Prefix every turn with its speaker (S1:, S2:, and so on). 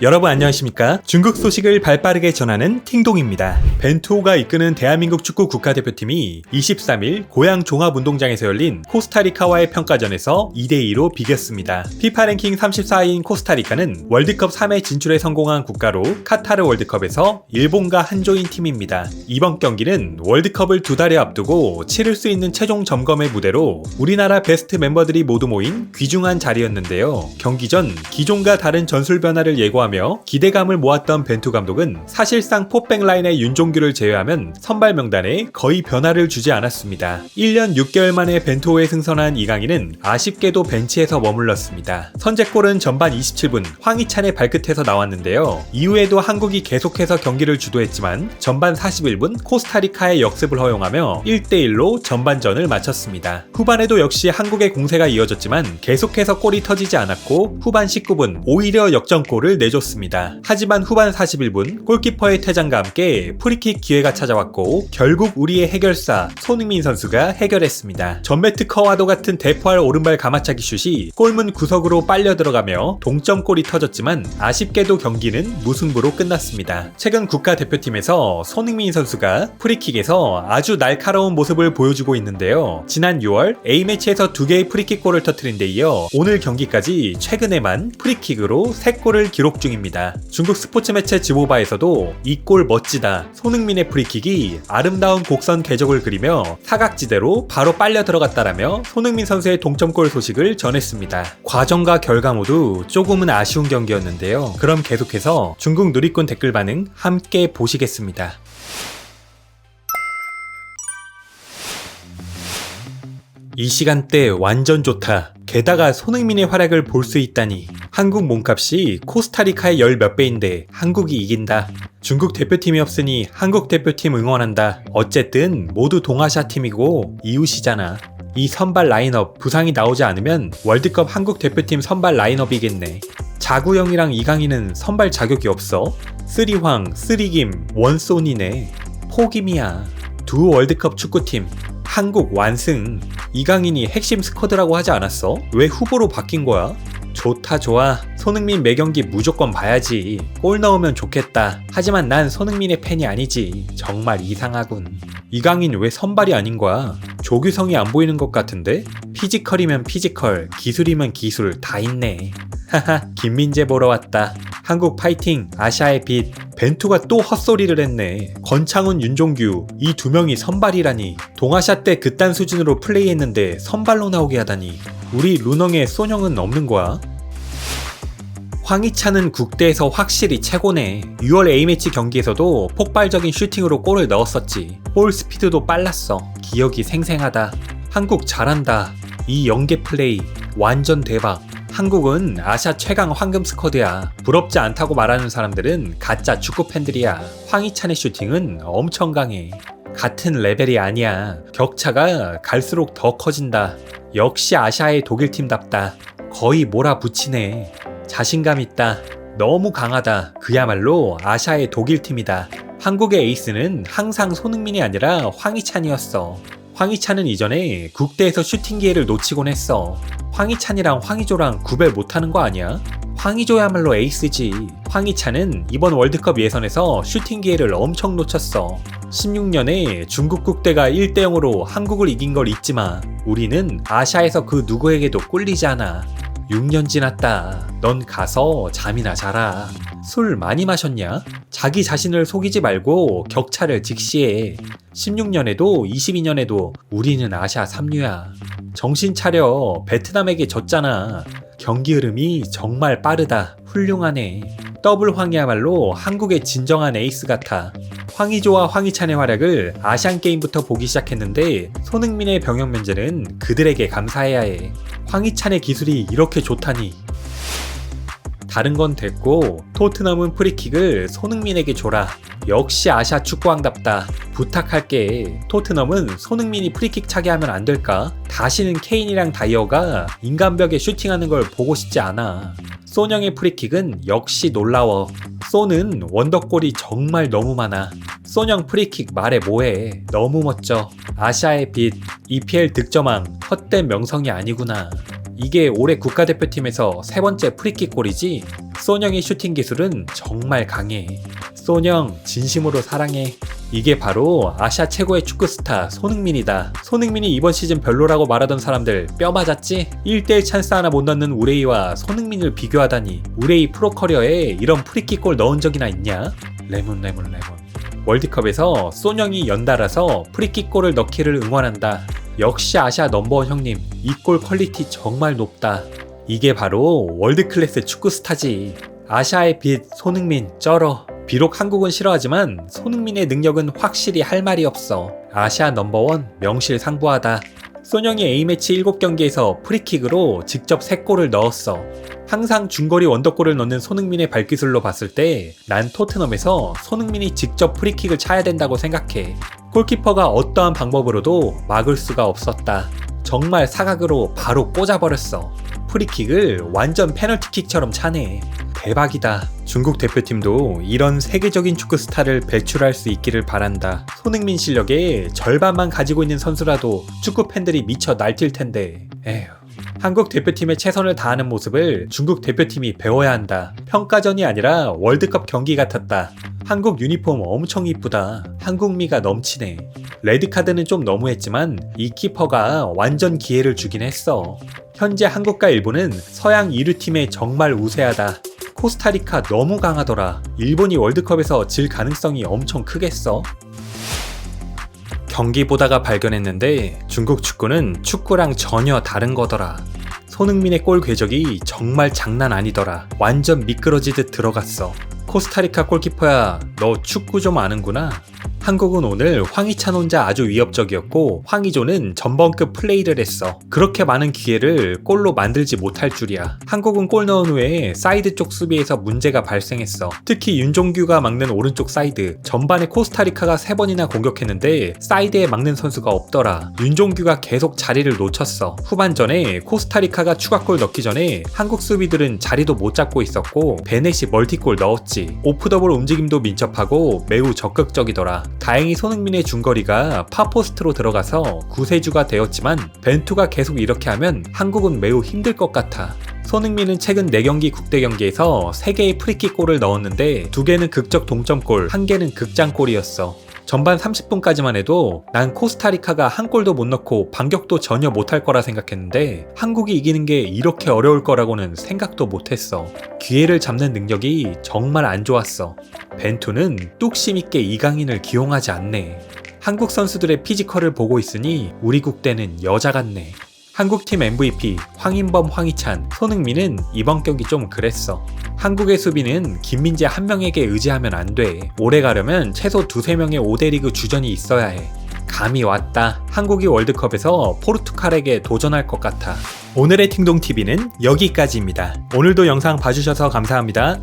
S1: 여러분 안녕하십니까? 중국 소식을 발빠르게 전하는 팅동입니다. 벤투호가 이끄는 대한민국 축구 국가대표팀이 23일 고양 종합운동장에서 열린 코스타리카와의 평가전에서 2대2로 비겼습니다. 피파 랭킹 34위인 코스타리카는 월드컵 3회 진출에 성공한 국가로 카타르 월드컵에서 일본과 한조인 팀입니다. 이번 경기는 월드컵을 2달에 앞두고 치를 수 있는 최종 점검의 무대로 우리나라 베스트 멤버들이 모두 모인 귀중한 자리였는데요. 경기 전 기존과 다른 전술 변화를 예고하며 기대감을 모았던 벤투 감독은 사실상 포백 라인의 윤종규를 제외하면 선발 명단에 거의 변화를 주지 않았습니다. 1년 6개월 만에 벤투호에 승선한 이강인은 아쉽게도 벤치에서 머물렀습니다. 선제골은 전반 27분 황희찬의 발끝에서 나왔는데요. 이후에도 한국이 계속해서 경기를 주도했지만 전반 41분 코스타리카의 역습을 허용하며 1대1로 전반전을 마쳤습니다. 후반에도 역시 한국의 공세가 이어졌지만 계속해서 골이 터지지 않았고 후반 19분 오히려 역전골을 내줬습니다. 하지만 후반 41분 골키퍼의 퇴장과 함께 프리킥 기회가 찾아왔고 결국 우리의 해결사 손흥민 선수가 해결했습니다. 전매특허와도 같은 대포할 오른발 가마차기 슛이 골문 구석으로 빨려 들어가며 동점골이 터졌지만 아쉽게도 경기는 무승부로 끝났습니다. 최근 국가대표팀에서 손흥민 선수가 프리킥에서 아주 날카로운 모습을 보여주고 있는데요. 지난 6월 A매치에서 2개의 프리킥골을 터뜨린 데 이어 오늘 경기까지 최근에만 프리킥으로 3골을 기록 중입니다. 중국 스포츠 매체 지보바에서도 이 골 멋지다, 손흥민의 프리킥이 아름다운 곡선 궤적을 그리며 사각지대로 바로 빨려 들어갔다라며 손흥민 선수의 동점골 소식을 전했습니다. 과정과 결과 모두 조금은 아쉬운 경기였는데요. 그럼 계속해서 중국 누리꾼 댓글 반응 함께 보시겠습니다. 이 시간대 완전 좋다. 게다가 손흥민의 활약을 볼 수 있다니. 한국 몸값이 코스타리카의 10 몇 배인데 한국이 이긴다. 중국 대표팀이 없으니 한국 대표팀 응원한다. 어쨌든 모두 동아시아 팀이고 이웃이잖아. 이 선발 라인업 부상이 나오지 않으면 월드컵 한국 대표팀 선발 라인업이겠네. 자구영이랑 이강인은 선발 자격이 없어. 쓰리황, 쓰리김, 원소니네. 포김이야. 두 월드컵 축구팀 한국 완승. 이강인이 핵심 스쿼드라고 하지 않았어? 왜 후보로 바뀐 거야? 좋다 좋아. 손흥민 매경기 무조건 봐야지. 골 넣으면 좋겠다. 하지만 난 손흥민의 팬이 아니지. 정말 이상하군. 이강인 왜 선발이 아닌 거야? 조규성이 안 보이는 것 같은데? 피지컬이면 피지컬, 기술이면 기술 다 있네. 하하, 김민재 보러 왔다. 한국 파이팅, 아시아의 빛. 벤투가 또 헛소리를 했네. 권창훈, 윤종규 이 두 명이 선발이라니. 동아시아 때 그딴 수준으로 플레이했는데 선발로 나오게 하다니. 우리 루넝에 소뇽은 없는 거야? 황희찬은 국대에서 확실히 최고네. 6월 A매치 경기에서도 폭발적인 슈팅으로 골을 넣었었지. 볼 스피드도 빨랐어. 기억이 생생하다. 한국 잘한다. 이 연계 플레이 완전 대박. 한국은 아시아 최강 황금 스쿼드야. 부럽지 않다고 말하는 사람들은 가짜 축구 팬들이야. 황희찬의 슈팅은 엄청 강해. 같은 레벨이 아니야. 격차가 갈수록 더 커진다. 역시 아시아의 독일팀답다. 거의 몰아붙이네. 자신감 있다. 너무 강하다. 그야말로 아시아의 독일팀이다. 한국의 에이스는 항상 손흥민이 아니라 황희찬이었어. 황희찬은 이전에 국대에서 슈팅 기회를 놓치곤 했어. 황희찬이랑 황의조랑 구별 못하는 거 아니야? 황의조야말로 에이스지. 황희찬은 이번 월드컵 예선에서 슈팅 기회를 엄청 놓쳤어. 16년에 중국 국대가 1대0으로 한국을 이긴 걸 잊지 마. 우리는 아시아에서 그 누구에게도 꿀리지 않아. 6년 지났다. 넌 가서 잠이나 자라. 술 많이 마셨냐? 자기 자신을 속이지 말고 격차를 직시해. 16년에도 22년에도 우리는 아시아 3류야. 정신 차려. 베트남에게 졌잖아. 경기 흐름이 정말 빠르다. 훌륭하네. 더블 황이야말로 한국의 진정한 에이스 같아. 황의조와 황희찬의 활약을 아시안게임부터 보기 시작했는데 손흥민의 병역 면제는 그들에게 감사해야 해. 황희찬의 기술이 이렇게 좋다니. 다른 건 됐고 토트넘은 프리킥을 손흥민에게 줘라. 역시 아시아 축구왕답다. 부탁할게. 토트넘은 손흥민이 프리킥 차게 하면 안 될까? 다시는 케인이랑 다이어가 인간벽에 슈팅하는 걸 보고 싶지 않아. 소뇽의 프리킥은 역시 놀라워. 소는 원더골이 정말 너무 많아. 소뇽 프리킥 말해 뭐해. 너무 멋져. 아시아의 빛, EPL 득점왕, 헛된 명성이 아니구나. 이게 올해 국가대표팀에서 세 번째 프리킥 골이지. 쏜영의 슈팅 기술은 정말 강해. 쏜영 진심으로 사랑해. 이게 바로 아시아 최고의 축구 스타 손흥민이다. 손흥민이 이번 시즌 별로라고 말하던 사람들 뼈 맞았지? 1대1 찬스 하나 못 넣는 우레이와 손흥민을 비교하다니. 우레이 프로 커리어에 이런 프리킥 골 넣은 적이나 있냐? 레몬. 월드컵에서 쏜영이 연달아서 프리킥 골을 넣기를 응원한다. 역시 아시아 넘버원 형님, 이 골 퀄리티 정말 높다. 이게 바로 월드클래스 축구 스타지. 아시아의 빛 손흥민 쩔어. 비록 한국은 싫어하지만 손흥민의 능력은 확실히 할 말이 없어. 아시아 넘버원 명실상부하다. 쏜영이 A매치 7경기에서 프리킥으로 직접 3골을 넣었어. 항상 중거리 원더골을 넣는 손흥민의 발기술로 봤을 때 난 토트넘에서 손흥민이 직접 프리킥을 차야 된다고 생각해. 골키퍼가 어떠한 방법으로도 막을 수가 없었다. 정말 사각으로 바로 꽂아버렸어. 프리킥을 완전 페널티킥처럼 차네. 대박이다. 중국 대표팀도 이런 세계적인 축구 스타를 배출할 수 있기를 바란다. 손흥민 실력의 절반만 가지고 있는 선수라도 축구 팬들이 미쳐 날뛸 텐데. 에휴. 한국 대표팀의 최선을 다하는 모습을 중국 대표팀이 배워야 한다. 평가전이 아니라 월드컵 경기 같았다. 한국 유니폼 엄청 이쁘다. 한국미가 넘치네. 레드카드는 좀 너무했지만 이 키퍼가 완전 기회를 주긴 했어. 현재 한국과 일본은 서양 2류팀에 정말 우세하다. 코스타리카 너무 강하더라. 일본이 월드컵에서 질 가능성이 엄청 크겠어. 경기 보다가 발견했는데 중국 축구는 축구랑 전혀 다른 거더라. 손흥민의 골 궤적이 정말 장난 아니더라. 완전 미끄러지듯 들어갔어. 코스타리카 골키퍼야, 너 축구 좀 아는구나. 한국은 오늘 황희찬 혼자 아주 위협적이었고 황의조는 전범급 플레이를 했어. 그렇게 많은 기회를 골로 만들지 못할 줄이야. 한국은 골 넣은 후에 사이드 쪽 수비에서 문제가 발생했어. 특히 윤종규가 막는 오른쪽 사이드. 전반에 코스타리카가 3번이나 공격했는데 사이드에 막는 선수가 없더라. 윤종규가 계속 자리를 놓쳤어. 후반전에 코스타리카가 추가골 넣기 전에 한국 수비들은 자리도 못 잡고 있었고 베넷이 멀티골 넣었지. 오프더볼 움직임도 민첩하고 매우 적극적이더라. 다행히 손흥민의 중거리가 파포스트로 들어가서 구세주가 되었지만 벤투가 계속 이렇게 하면 한국은 매우 힘들 것 같아. 손흥민은 최근 4경기 국대 경기에서 3개의 프리킥 골을 넣었는데 2개는 극적 동점골, 1개는 극장골이었어. 전반 30분까지만 해도 난 코스타리카가 한 골도 못 넣고 반격도 전혀 못할 거라 생각했는데 한국이 이기는 게 이렇게 어려울 거라고는 생각도 못했어. 기회를 잡는 능력이 정말 안 좋았어. 벤투는 뚝심 있게 이강인을 기용하지 않네. 한국 선수들의 피지컬을 보고 있으니 우리 국대는 여자 같네. 한국팀 MVP 황인범, 황희찬, 손흥민은 이번 경기 좀 그랬어. 한국의 수비는 김민재 한 명에게 의지하면 안 돼. 오래 가려면 최소 2-3명의 5대 리그 주전이 있어야 해. 감이 왔다. 한국이 월드컵에서 포르투갈에게 도전할 것 같아. 오늘의 팅동TV는 여기까지입니다. 오늘도 영상 봐주셔서 감사합니다.